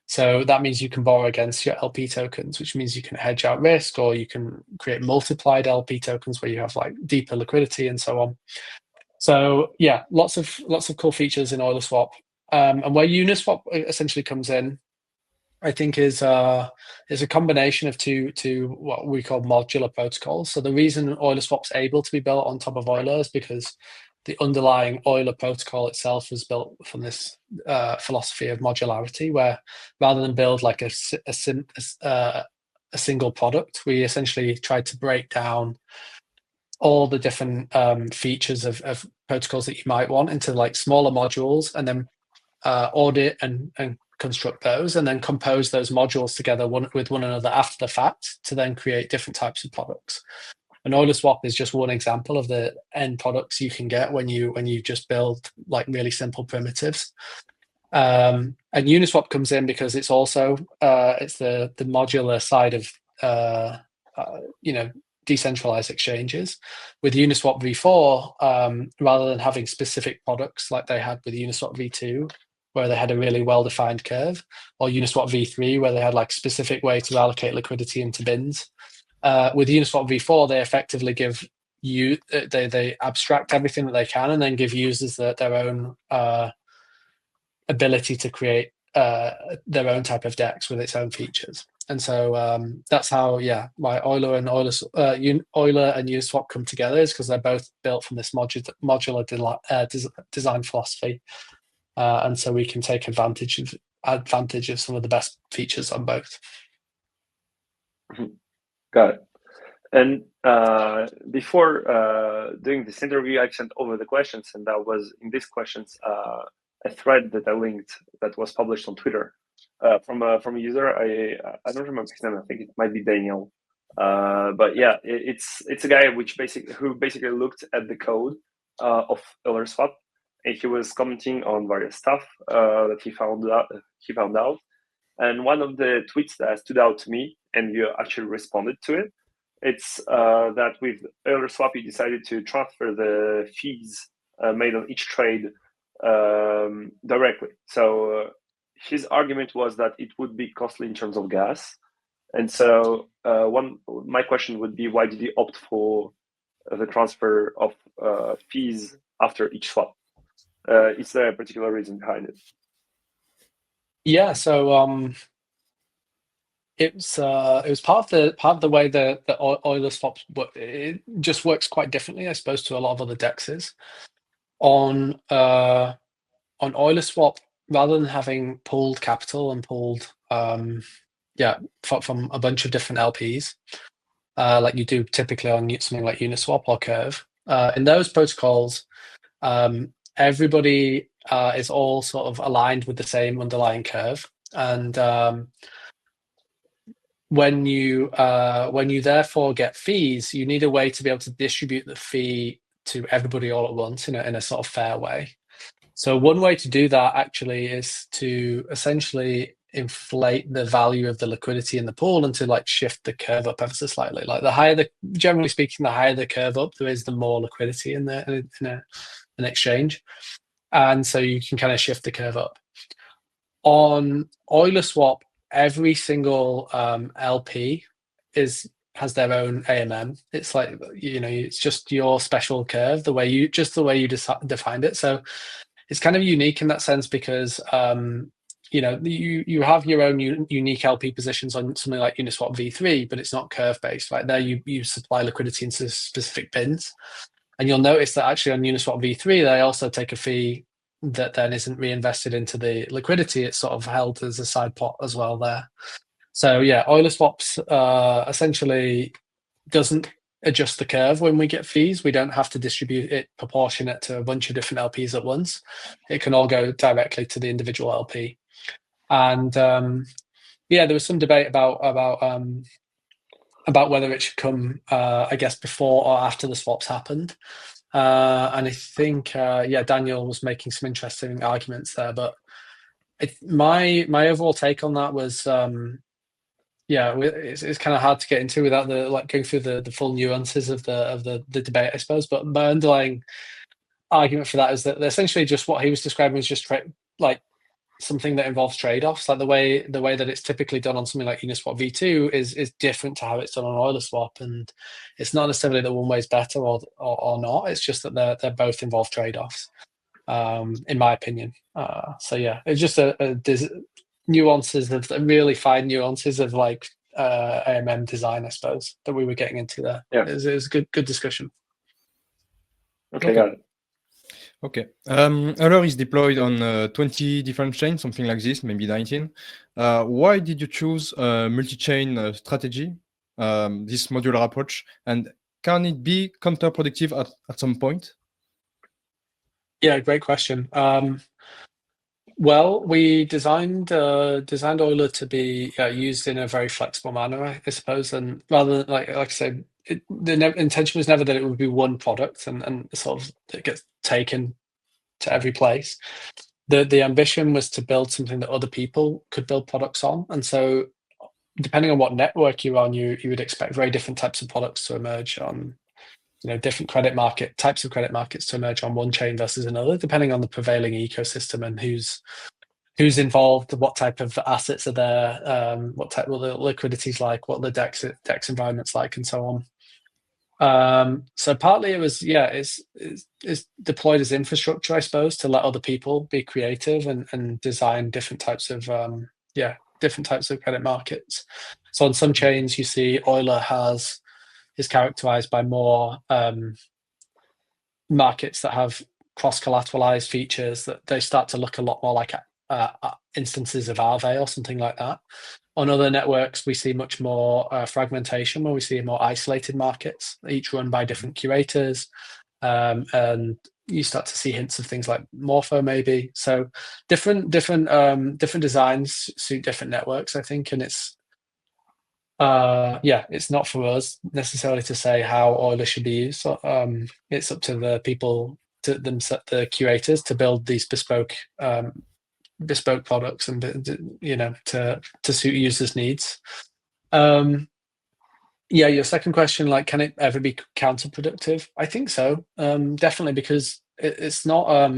So that means you can borrow against your LP tokens, which means you can hedge out risk, or you can create multiplied LP tokens where you have like deeper liquidity and so on. So yeah, lots of cool features in Euler Swap. And where Uniswap essentially comes in, I think, is a combination of two what we call modular protocols. So the reason Euler Swap's able to be built on top of Euler is because the underlying Euler protocol itself was built from this philosophy of modularity, where rather than build like a single product, we essentially tried to break down all the different features of protocols that you might want into like smaller modules, and then audit and construct those, and then compose those modules together with one another after the fact to then create different types of products. And Euler Swap is just one example of the end products you can get when you just build like really simple primitives. And Uniswap comes in because it's also it's the modular side of decentralized exchanges. With Uniswap v4, rather than having specific products like they had with Uniswap v2, where they had a really well-defined curve, or Uniswap v3, where they had like specific way to allocate liquidity into bins. With Uniswap v4, they effectively give they abstract everything that they can, and then give users their own ability to create their own type of DEX with its own features. And so that's how why Euler and Uniswap come together, is because they're both built from this modular design philosophy, and so we can take advantage of some of the best features on both. Got it. And before doing this interview, I sent over the questions, and that was in these questions a thread that I linked that was published on Twitter from a user. I don't remember his name. I think it might be Daniel. But yeah, it's a guy who basically looked at the code of Euler Swap, and he was commenting on various stuff that he found out. And one of the tweets that stood out to me, and you actually responded to it, it's that with Euler Swap, you decided to transfer the fees made on each trade directly. So his argument was that it would be costly in terms of gas, And so my question would be, why did you opt for the transfer of fees after each swap? Is there a particular reason behind it? Yeah, so it was part of the way the Euler Swap it just works quite differently, I suppose, to a lot of other dexes. On Euler Swap, rather than having pooled capital and pooled from a bunch of different LPs, like you do typically on something like Uniswap or Curve, in those protocols, everybody is all sort of aligned with the same underlying curve, and when you therefore get fees, you need a way to be able to distribute the fee to everybody all at once in a sort of fair way. So one way to do that actually is to essentially inflate the value of the liquidity in the pool and to like shift the curve up ever so slightly. Like generally speaking, the higher the curve up there is, the more liquidity in an exchange, and so you can kind of shift the curve up. On Euler Swap, every single LP has their own AMM. It's like, it's just your special curve, the way you defined it. So it's kind of unique in that sense because you have your own unique LP positions on something like Uniswap v3, but it's not curve based. Like there, you supply liquidity into specific bins, and you'll notice that actually on Uniswap v3 they also take a fee that then isn't reinvested into the liquidity. It's sort of held as a side pot as well there. So yeah, Euler Swaps essentially doesn't adjust the curve when we get fees. We don't have to distribute it proportionate to a bunch of different LPs at once. It can all go directly to the individual LP. And there was some debate about whether it should come, I guess, before or after the swaps happened. And I think, Daniel was making some interesting arguments there. But my overall take on that was, it's kind of hard to get into without going through the full nuances of the debate, I suppose. But my underlying argument for that is that essentially just what he was describing was just like something that involves trade-offs. Like the way that it's typically done on something like Uniswap v2 is different to how it's done on Euler Swap, and it's not necessarily that one way is better or not. It's just that they both involve trade-offs, in my opinion. It's just nuances of really fine nuances of like AMM design, I suppose, that we were getting into there. Yeah, it was a good discussion. Okay, got it. Okay. Euler is deployed on 20 different chains, something like this, maybe 19. Why did you choose a multi-chain strategy, this modular approach, and can it be counterproductive at some point? Yeah, great question. Well, we designed Euler to be used in a very flexible manner, I suppose, and rather than like I said, the intention was never that it would be one product and sort of it gets taken to every place. The ambition was to build something that other people could build products on, and so depending on what network you're on, you would expect very different types of products to emerge on, different types of credit markets to emerge on one chain versus another, depending on the prevailing ecosystem and who's involved, what type of assets are there, what type of the liquidity's like, what the dex environment's like, and so on. So partly it was, it's deployed as infrastructure, I suppose, to let other people be creative and design different types of credit markets. So on some chains, you see Euler is characterized by more markets that have cross-collateralized features that they start to look a lot more like instances of Aave or something like that. On other networks, we see much more fragmentation, where we see more isolated markets, each run by different curators, and you start to see hints of things like Morpho, maybe. So different designs suit different networks, I think, and it's not for us necessarily to say how Euler should be used. So, it's up to the people, the curators, to build these bespoke products and to suit users' needs. Your second question, like, can it ever be counterproductive? I think so, definitely, because it's not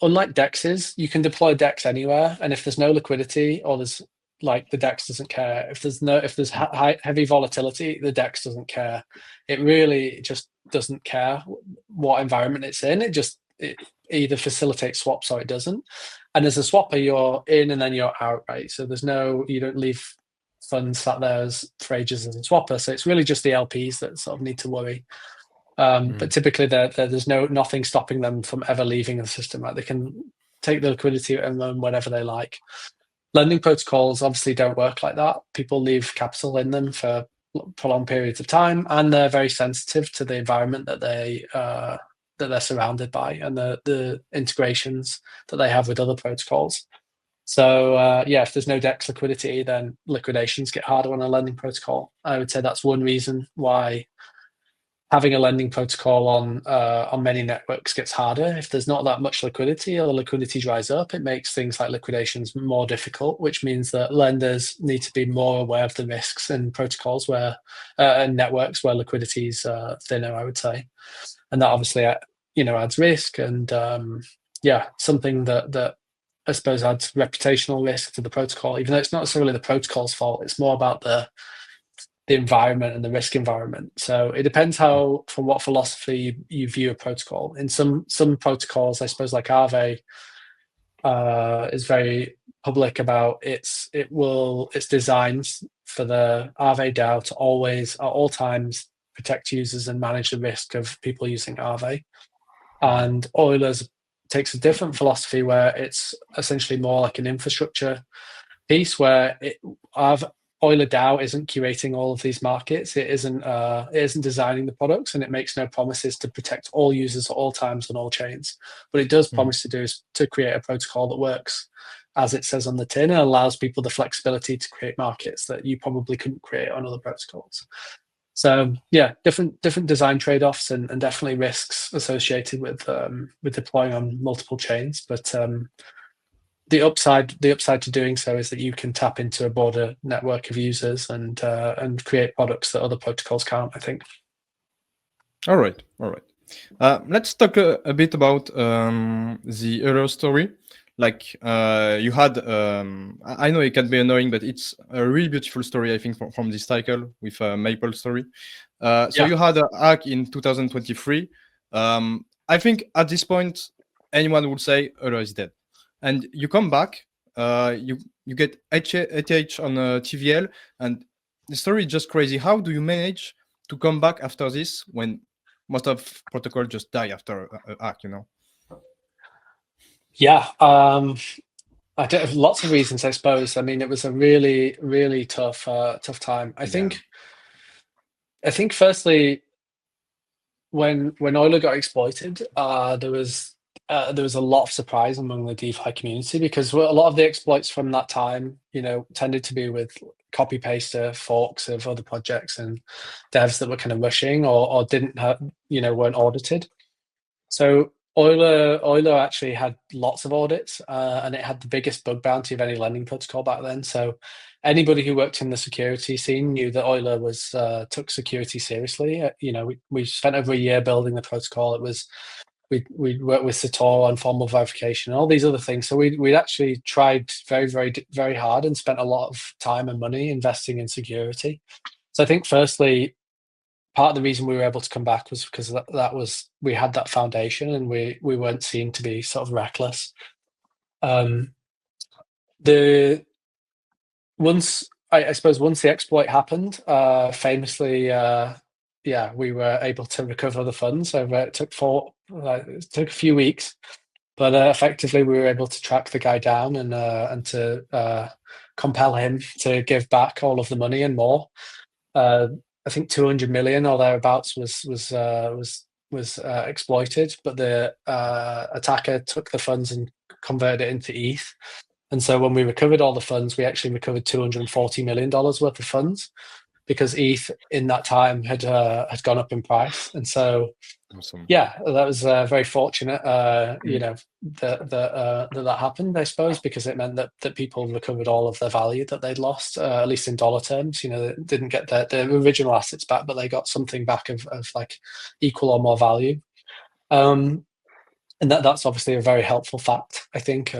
unlike dexes. You can deploy dex anywhere, and if there's no liquidity or there's like the DEX doesn't care. If there's heavy volatility, the DEX doesn't care. It really just doesn't care what environment it's in. It either facilitates swaps or it doesn't. And as a swapper, you're in and then you're out, right? So you don't leave funds sat there for ages as a swapper. So it's really just the LPs that sort of need to worry. But typically there's nothing stopping them from ever leaving the system, right? They can take the liquidity and then whenever they like. Lending protocols obviously don't work like that. People leave capital in them for prolonged periods of time, and they're very sensitive to the environment that they're surrounded by and the integrations that they have with other protocols. So if there's no DEX liquidity, then liquidations get harder on a lending protocol. I would say that's one reason why having a lending protocol on many networks gets harder. If there's not that much liquidity or the liquidity dries up, it makes things like liquidations more difficult, which means that lenders need to be more aware of the risks in protocols and networks where liquidity is thinner, I would say. And that obviously, adds risk and something that I suppose adds reputational risk to the protocol, even though it's not necessarily the protocol's fault. It's more about the environment and the risk environment. So it depends from what philosophy you view a protocol. In some protocols, I suppose like Aave is very public about its designed for the Aave DAO to always at all times protect users and manage the risk of people using Aave. And Euler's takes a different philosophy where it's essentially more like an infrastructure piece where Euler DAO isn't curating all of these markets. It isn't designing the products, and it makes no promises to protect all users at all times on all chains. What it does promise to do is to create a protocol that works as it says on the tin and allows people the flexibility to create markets that you probably couldn't create on other protocols. So different design trade-offs and definitely risks associated with deploying on multiple chains, but the upside to doing so is that you can tap into a broader network of users and create products that other protocols can't, I think. All right. Let's talk a bit about the Euler story. Like you had, I know it can be annoying, but it's a really beautiful story, I think, from this cycle with Maple story. So you had a hack in 2023. I think at this point, anyone would say Euler is dead. And you come back, you get ETH on TVL, and the story is just crazy. How do you manage to come back after this when most of protocol just die after a hack, Yeah, I don't have lots of reasons, I suppose. I mean, it was a really, really tough time. I think firstly, when Euler got exploited, there was a lot of surprise among the DeFi community because a lot of the exploits from that time, tended to be with copy paste forks of other projects and devs that were kind of rushing or didn't have, weren't audited. So Euler actually had lots of audits, and it had the biggest bug bounty of any lending protocol back then. So anybody who worked in the security scene knew that Euler took security seriously. We spent over a year building the protocol. We worked with Futur on formal verification and all these other things. So we'd actually tried very, very, very hard and spent a lot of time and money investing in security. So I think firstly, part of the reason we were able to come back was because we had that foundation and we weren't seen to be sort of reckless. I suppose once the exploit happened, famously, we were able to recover the funds. So it took a few weeks, but effectively we were able to track the guy down and to compel him to give back all of the money and more. I think 200 million or thereabouts was exploited, but the attacker took the funds and converted it into ETH. And so when we recovered all the funds, we actually recovered $240 million worth of funds because ETH in that time had gone up in price. And so, awesome. That was very fortunate, that happened, I suppose, because it meant that people recovered all of their value that they'd lost, at least in dollar terms. They didn't get their original assets back, but they got something back of like equal or more value. And that's obviously a very helpful fact, I think.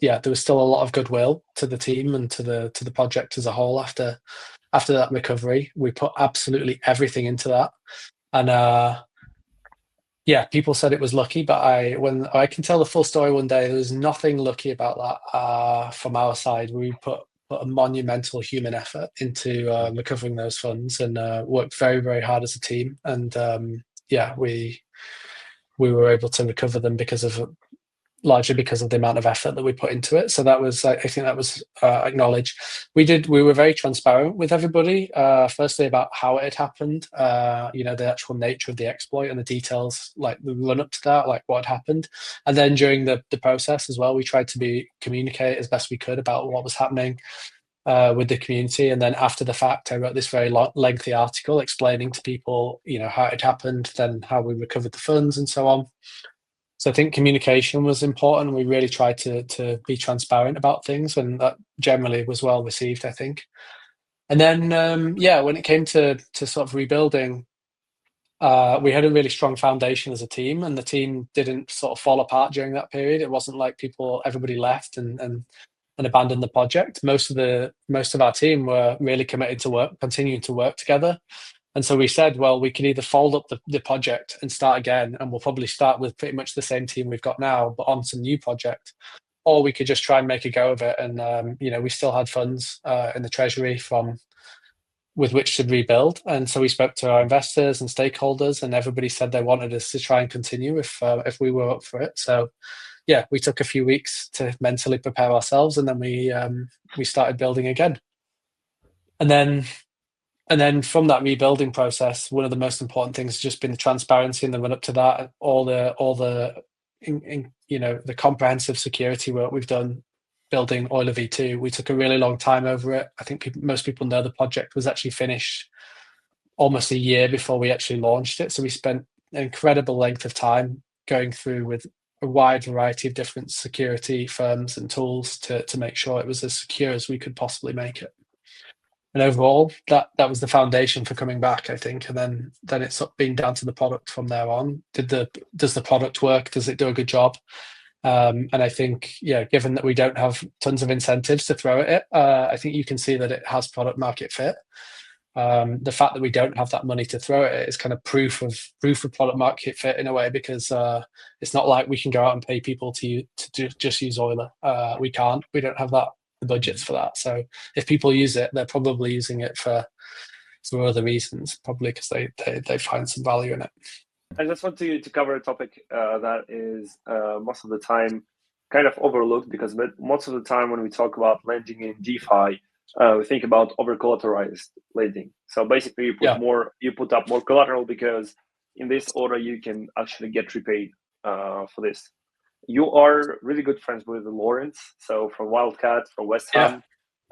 yeah, there was still a lot of goodwill to the team and to the project as a whole after that recovery. We put absolutely everything into that, and yeah, people said it was lucky, but when I can tell the full story one day, there was nothing lucky about that from our side. We put a monumental human effort into recovering those funds, and worked very, very hard as a team. And yeah, we were able to recover them largely because of the amount of effort that we put into it. So that was, I think that was acknowledged. We were very transparent with everybody, firstly about how it had happened, the actual nature of the exploit and the details, like the run up to that, like what had happened. And then during the process as well, we tried to communicate as best we could about what was happening with the community. And then after the fact, I wrote this very lengthy article explaining to people, how it happened, then how we recovered the funds and so on. So I think communication was important. We really tried to be transparent about things, and that generally was well received, I think. And then, when it came to sort of rebuilding, we had a really strong foundation as a team, and the team didn't sort of fall apart during that period. It wasn't like everybody left and abandoned the project. Most of our team were really committed to continuing to work together. And so we said, well, we can either fold up the project and start again, and we'll probably start with pretty much the same team we've got now, but on some new project, or we could just try and make a go of it. And, we still had funds in the treasury with which to rebuild. And so we spoke to our investors and stakeholders, and everybody said they wanted us to try and continue if we were up for it. So yeah, we took a few weeks to mentally prepare ourselves, and then we started building again. And then from that rebuilding process, one of the most important things has just been the transparency in the run up to that. All the comprehensive security work we've done building Euler V2. We took a really long time over it. I think most people know the project was actually finished almost a year before we actually launched it. So we spent an incredible length of time going through with a wide variety of different security firms and tools to make sure it was as secure as we could possibly make it. And overall, that was the foundation for coming back, I think. And then it's been down to the product from there on. Does the product work? Does it do a good job? And I think, given that we don't have tons of incentives to throw at it, I think you can see that it has product market fit. The fact that we don't have that money to throw at it is kind of proof of product market fit in a way, because it's not like we can go out and pay people to just use Euler. We can't. We don't have the budgets for that. So if people use it, they're probably using it for other reasons, probably because they find some value in it. I just want to cover a topic that is most of the time kind of overlooked, because most of the time when we talk about lending in DeFi, we think about over-collateralized lending. So basically, you put up more collateral, because in this order you can actually get repaid for this. You are really good friends with Lawrence, so from Wildcat, from West Ham,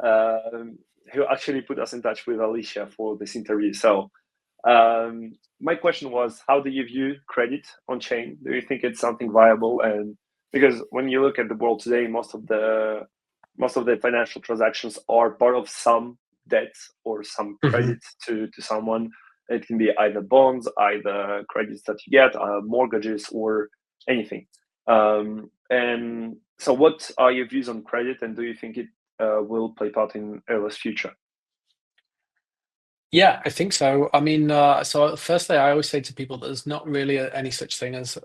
who actually put us in touch with Alicia for this interview. So my question was, how do you view credit on chain? Do you think it's something viable? And because when you look at the world today, most of the financial transactions are part of some debt or some credit to someone. It can be either bonds, either credits that you get, mortgages, or anything. And so what are your views on credit, and do you think it will play part in Euler's future? Yeah, I think so. I mean, so firstly, I always say to people that there's not really any such thing as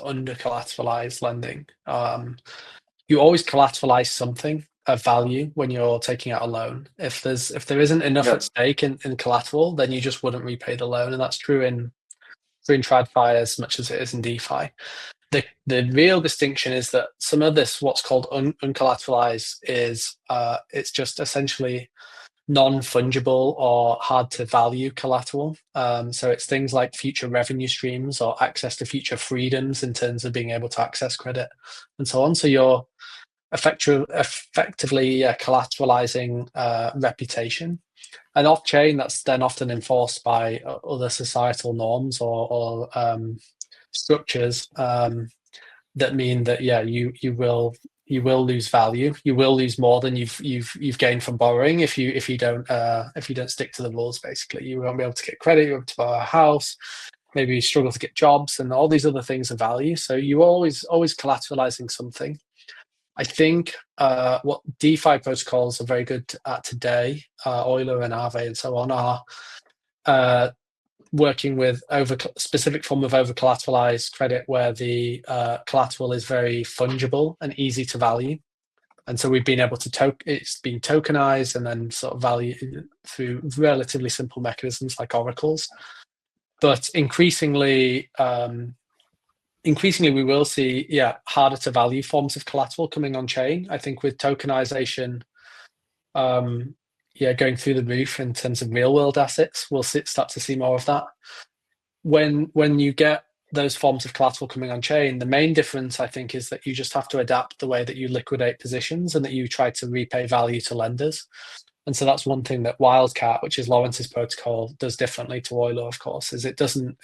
under collateralized lending. You always collateralize something of value when you're taking out a loan. If there isn't enough at stake in collateral, then you just wouldn't repay the loan, and that's true in TradFi as much as it is in DeFi. The real distinction is that some of this, what's called uncollateralized, is it's just essentially non-fungible or hard to value collateral. So it's things like future revenue streams or access to future freedoms in terms of being able to access credit and so on. So you're effectively collateralizing reputation. And off-chain, that's then often enforced by other societal norms or structures that mean that you will lose value. You will lose more than you've gained from borrowing if you don't stick to the rules. Basically, you won't be able to get credit. You won't be able to buy a house. Maybe you struggle to get jobs and all these other things of value. So you're always collateralizing something. I think what DeFi protocols are very good at today, Euler and Aave and so on, are working with specific form of over collateralized credit where the collateral is very fungible and easy to value. And so we've been able to it's been tokenized and then sort of value through relatively simple mechanisms like oracles. But increasingly we will see, harder to value forms of collateral coming on chain. I think with tokenization, going through the roof in terms of real world assets, we'll start to see more of that. When you get those forms of collateral coming on chain, the main difference I think is that you just have to adapt the way that you liquidate positions and that you try to repay value to lenders. And so that's one thing that Wildcat, which is Lawrence's protocol, does differently to Euler, of course, is it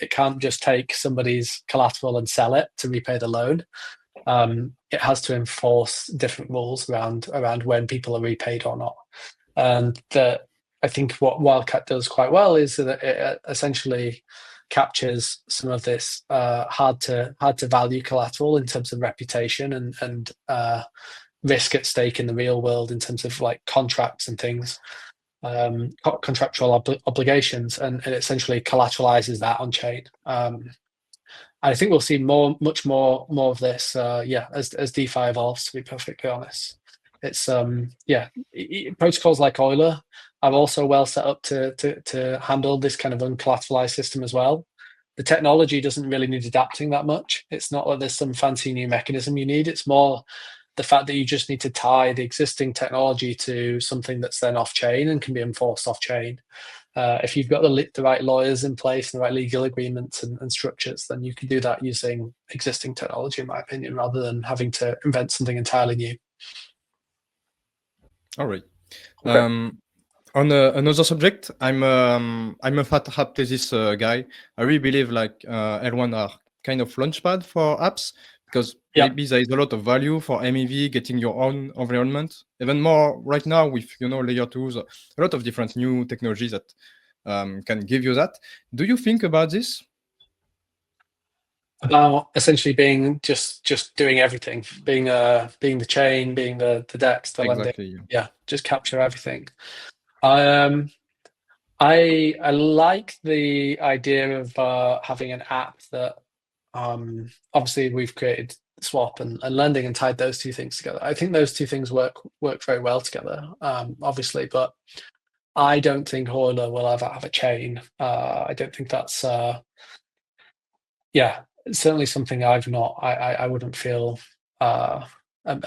can't just take somebody's collateral and sell it to repay the loan. It has to enforce different rules around when people are repaid or not. And I think what Wildcat does quite well is that it essentially captures some of this hard to value collateral in terms of reputation and risk at stake in the real world in terms of like contracts and things, contractual obligations, and it essentially collateralizes that on chain. I think we'll see much more of this, as DeFi evolves. To be perfectly honest, it's protocols like Euler are also well set up to handle this kind of uncollateralized system as well. The technology doesn't really need adapting that much. It's not like there's some fancy new mechanism you need. It's more the fact that you just need to tie the existing technology to something that's then off chain and can be enforced off chain. If you've got the right lawyers in place and the right legal agreements and structures, then you can do that using existing technology, in my opinion, rather than having to invent something entirely new. All right. Okay. On another subject, I'm a fat app thesis guy. I really believe like L1 are kind of launchpad for apps because maybe there is a lot of value for MEV getting your own environment. Even more right now with layer 2s, a lot of different new technologies that can give you that. Do you think about this? About essentially being just doing everything, being the chain, being the DEX, the Exactly, lending, just capture everything. I like the idea of having an app that obviously we've created swap and lending and tied those two things together. I think those two things work very well together, obviously, but I don't think Euler will ever have a chain. I don't think that's certainly something I wouldn't feel a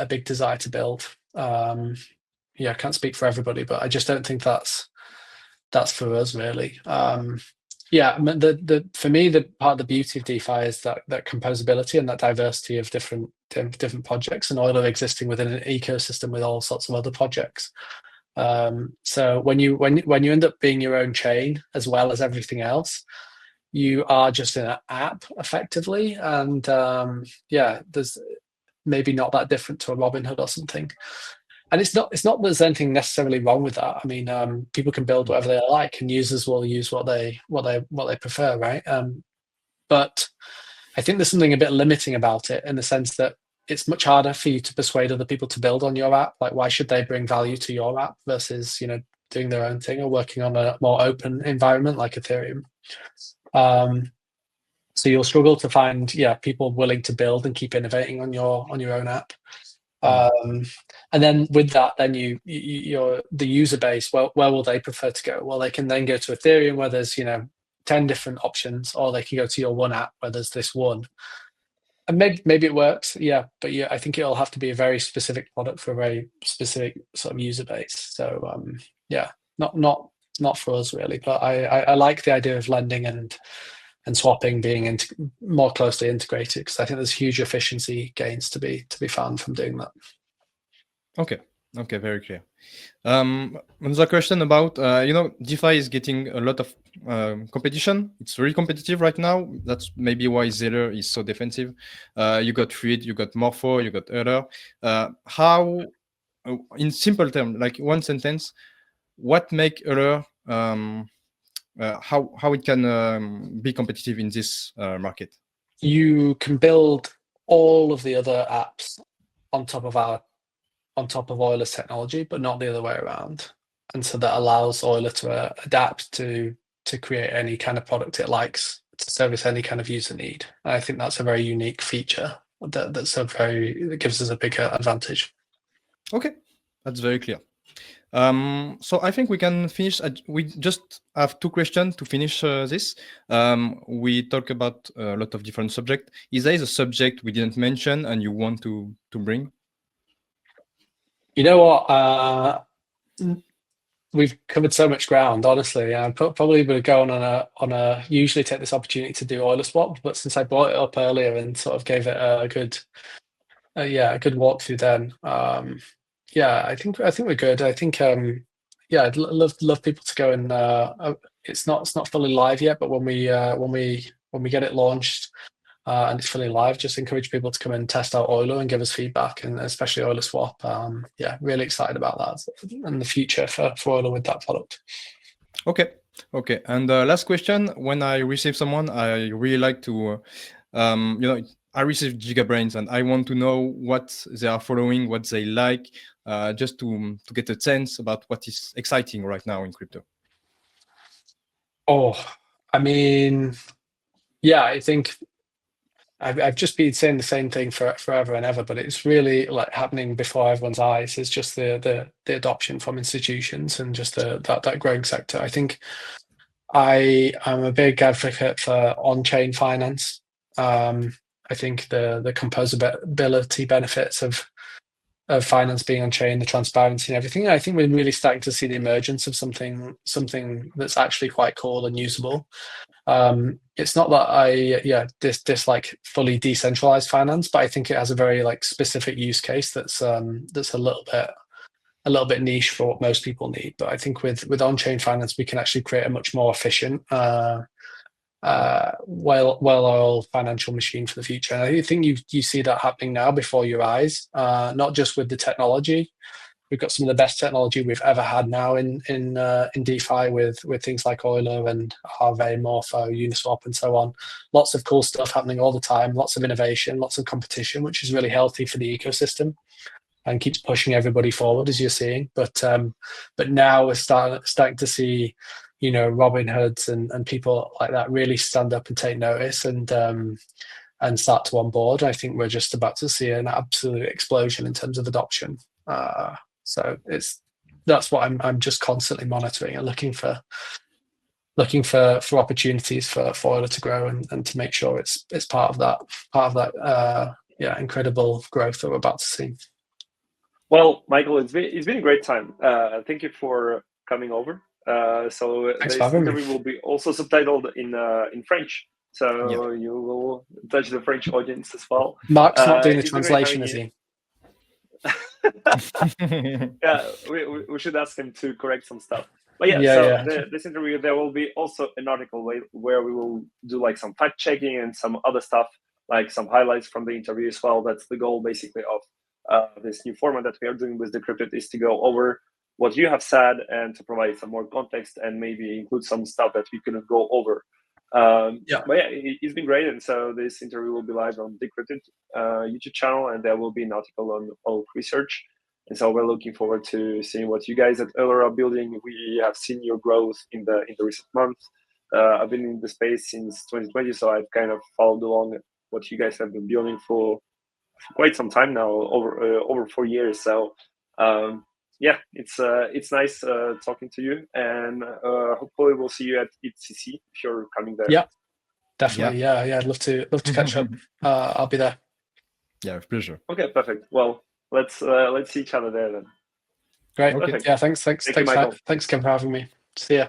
big desire to build. I can't speak for everybody, but I just don't think that's for us really. For me, the part of the beauty of DeFi is that composability and that diversity of different projects, and Euler existing within an ecosystem with all sorts of other projects. So when you end up being your own chain as well as everything else, you are just an app effectively, and there's maybe not that different to a Robinhood or something. And it's not that there's anything necessarily wrong with that. I mean, people can build whatever they like, and users will use what they prefer, right? But I think there's something a bit limiting about it in the sense that it's much harder for you to persuade other people to build on your app. Like, why should they bring value to your app versus doing their own thing or working on a more open environment like Ethereum? So you'll struggle to find people willing to build and keep innovating on your own app. And then with that, then the user base, where will they prefer to go? Well, they can then go to Ethereum where there's 10 different options, or they can go to your one app where there's this one. And maybe it works, but I think it'll have to be a very specific product for a very specific sort of user base. So not for us really, but I like the idea of lending and swapping being more closely integrated, because I think there's huge efficiency gains to be found from doing that. Okay, very clear. Another question about DeFi is getting a lot of competition. It's very competitive right now. That's maybe why Euler is so defensive. You got Fluid, you got Morpho, you got Euler. How, in simple terms, like one sentence, what make Euler how it can be competitive in this market? You can build all of the other apps on top of our on top of Euler's technology, but not the other way around. And so that allows Euler to adapt to create any kind of product it likes to service any kind of user need. And I think that's a very unique feature that gives us a bigger advantage. Okay, that's very clear. So I think we can finish. We just have 2 questions to finish this. We talk about a lot of different subjects. Is there a subject we didn't mention and you want to bring? You know what? We've covered so much ground, honestly. I probably would go on a usually take this opportunity to do Euler Swap, but since I brought it up earlier and sort of gave it a good walkthrough then, I think we're good. I think I'd love people to go and it's not fully live yet, but when we get it launched and it's fully live, just encourage people to come and test out Euler and give us feedback, and especially Euler Swap. Really excited about that and the future for Euler with that product. Okay. And last question: when I receive someone, I really like to, I receive GigaBrains, and I want to know what they are following, what they like, just to get a sense about what is exciting right now in crypto. I think I've just been saying the same thing for forever and ever, but it's really like happening before everyone's eyes. It's just the adoption from institutions and just that growing sector. I think I am a big advocate for on-chain finance. I think the composability benefits of finance being on chain, the transparency and everything. I think we're really starting to see the emergence of something that's actually quite cool and usable. It's not that I dislike fully decentralized finance, but I think it has a very like specific use case that's a little bit niche for what most people need. But I think with on-chain finance, we can actually create a much more efficient well-oiled financial machine for the future. And I think you see that happening now before your eyes, not just with the technology. We've got some of the best technology we've ever had now in DeFi with things like Euler and Aave, Morpho, Uniswap, and so on. Lots of cool stuff happening all the time, lots of innovation, lots of competition, which is really healthy for the ecosystem and keeps pushing everybody forward, as you're seeing. But now we're starting to see, Robin Hoods and people like that really stand up and take notice and start to onboard. I think we're just about to see an absolute explosion in terms of adoption. So that's what I'm just constantly monitoring and looking for opportunities for Euler to grow and to make sure it's part of that incredible growth that we're about to see. Well, Michael, it's been a great time. Thank you for coming over. So Thanks this interview will be also subtitled in French, so you will touch the French audience as well. Mark's not doing the translation, is he? Yeah, we should ask him to correct some stuff. But this interview, there will be also an article where we will do like some fact checking and some other stuff, like some highlights from the interview as well. That's the goal basically of this new format that we are doing with Decrypted, is to go over what you have said and to provide some more context and maybe include some stuff that we couldn't go over. But it's been great. And so this interview will be live on Decrypted YouTube channel, and there will be an article on Oak Research. And so we're looking forward to seeing what you guys at Euler are building. We have seen your growth in the recent months. I've been in the space since 2020, so I've kind of followed along what you guys have been building for quite some time now, over 4 years. So it's nice talking to you, and hopefully we'll see you at ETC if you're coming there. Yeah, definitely. Yeah. I'd love to catch up. I'll be there. Yeah, with pleasure. Okay, perfect. Well, let's see each other there then. Great. Okay. Yeah, thanks. Thanks again for having me. See ya.